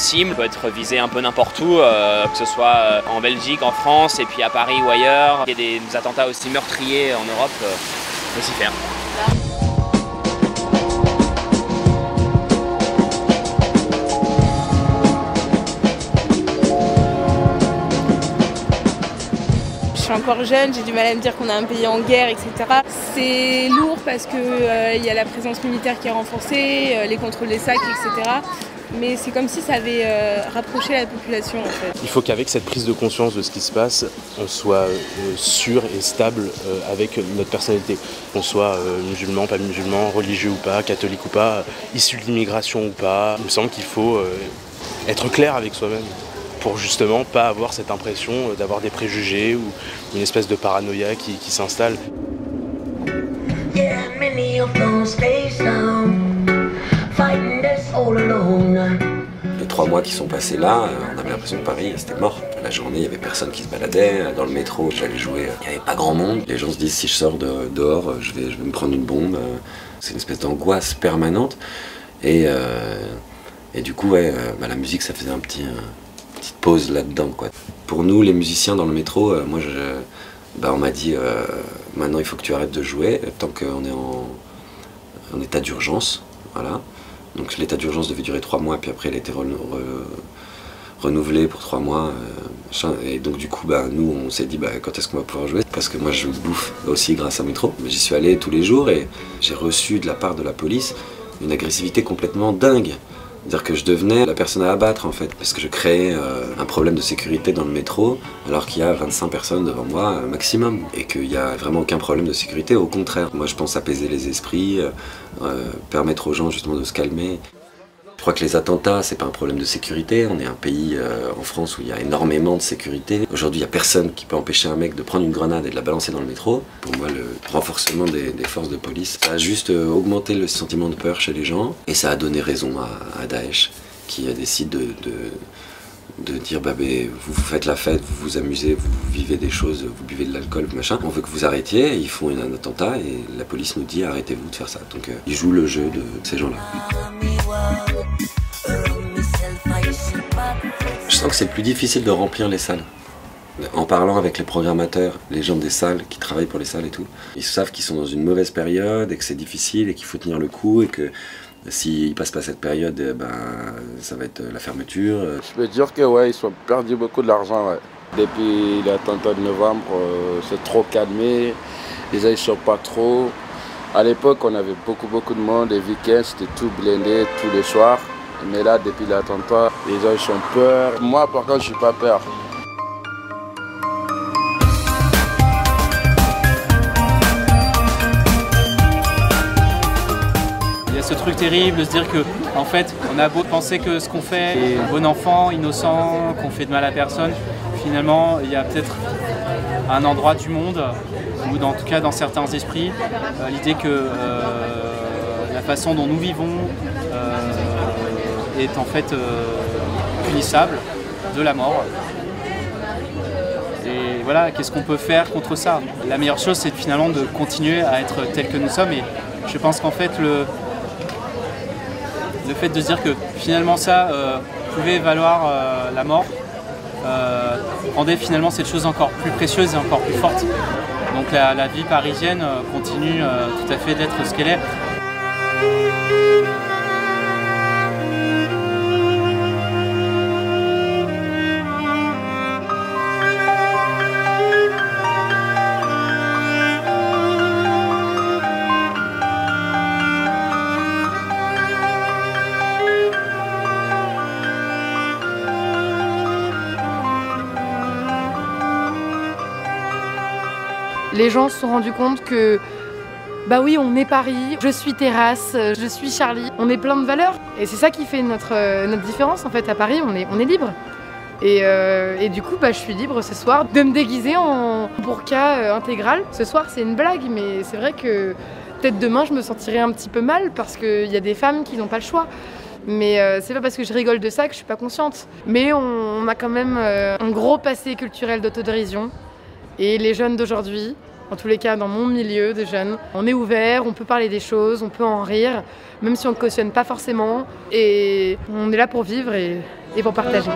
possible. On peut être visé un peu n'importe où, que ce soit en Belgique, en France, et puis à Paris ou ailleurs. Il y a des attentats aussi meurtriers en Europe, on peut s'y faire. Je suis encore jeune, j'ai du mal à me dire qu'on a un pays en guerre, etc. C'est lourd parce que y a la présence militaire qui est renforcée, les contrôles des sacs, etc. Mais c'est comme si ça avait rapproché la population en fait. Il faut qu'avec cette prise de conscience de ce qui se passe, on soit sûr et stable avec notre personnalité. Qu'on soit musulman, pas musulman, religieux ou pas, catholique ou pas, issu de l'immigration ou pas. Il me semble qu'il faut être clair avec soi-même, pour justement pas avoir cette impression d'avoir des préjugés ou une espèce de paranoïa qui s'installe. Les 3 mois qui sont passés là, on avait l'impression que Paris c'était mort. La journée, il n'y avait personne qui se baladait. Dans le métro, j'allais jouer, il n'y avait pas grand monde. Les gens se disent si je sors dehors, je vais me prendre une bombe. C'est une espèce d'angoisse permanente. Et du coup, ouais, la musique, ça faisait petite pause là-dedans, quoi. Pour nous, les musiciens dans le métro, on m'a dit maintenant il faut que tu arrêtes de jouer tant qu'on est en état d'urgence. Voilà. Donc l'état d'urgence devait durer 3 mois, puis après il a été renouvelé pour 3 mois. Et donc du coup, nous on s'est dit quand est-ce qu'on va pouvoir jouer? Parce que moi je bouffe aussi grâce au métro. J'y suis allé tous les jours et j'ai reçu de la part de la police une agressivité complètement dingue. C'est-à-dire que je devenais la personne à abattre en fait, parce que je créais un problème de sécurité dans le métro, alors qu'il y a 25 personnes devant moi maximum, et qu'il n'y a vraiment aucun problème de sécurité, au contraire. Moi je pense apaiser les esprits, permettre aux gens justement de se calmer. Je crois que les attentats, c'est pas un problème de sécurité. On est un pays en France où il y a énormément de sécurité. Aujourd'hui, il n'y a personne qui peut empêcher un mec de prendre une grenade et de la balancer dans le métro. Pour moi, le renforcement des forces de police, ça a juste augmenté le sentiment de peur chez les gens. Et ça a donné raison à Daesh, qui décide de dire vous faites la fête, vous vous amusez, vous vivez des choses, vous buvez de l'alcool, machin. On veut que vous arrêtiez, ils font un attentat et la police nous dit arrêtez-vous de faire ça. Donc ils jouent le jeu de ces gens-là. Je sens que c'est plus difficile de remplir les salles. En parlant avec les programmateurs, les gens des salles qui travaillent pour les salles et tout, ils savent qu'ils sont dans une mauvaise période et que c'est difficile et qu'il faut tenir le coup et que s'ils passent pas cette période, ça va être la fermeture. Je peux dire que ouais, ils ont perdu beaucoup d'argent. Ouais. Depuis l'attentat de novembre, c'est trop calmé. Les gens ils sortent pas trop. À l'époque, on avait beaucoup de monde. Les week-ends, c'était tout blindé tous les soirs. Mais là, depuis l'attentat, les gens ils ont peur. Moi, par contre, je suis pas peur. Il y a ce truc terrible de se dire que, en fait, on a beau penser que ce qu'on fait est bon enfant, innocent, qu'on fait de mal à personne, finalement, il y a peut-être un endroit du monde, ou en tout cas dans certains esprits, l'idée que la façon dont nous vivons est en fait punissable de la mort. Et voilà, qu'est-ce qu'on peut faire contre ça? La meilleure chose, c'est finalement de continuer à être tel que nous sommes. Et je pense qu'en fait, le fait de se dire que finalement ça pouvait valoir la mort, rendait finalement cette chose encore plus précieuse et encore plus forte. Donc la vie parisienne continue tout à fait d'être ce qu'elle est. Les gens se sont rendus compte que, bah oui, on est Paris, je suis Terrasse, je suis Charlie, on est plein de valeurs. Et c'est ça qui fait notre différence en fait. À Paris, on est libre. Et du coup, je suis libre ce soir de me déguiser en burqa intégrale. Ce soir, c'est une blague, mais c'est vrai que peut-être demain, je me sentirai un petit peu mal parce qu'il y a des femmes qui n'ont pas le choix. Mais c'est pas parce que je rigole de ça que je suis pas consciente. Mais on a quand même un gros passé culturel d'autodérision. Et les jeunes d'aujourd'hui En tous les cas, dans mon milieu de jeunes, on est ouvert, on peut parler des choses, on peut en rire, même si on ne cautionne pas forcément. Et on est là pour vivre et pour partager.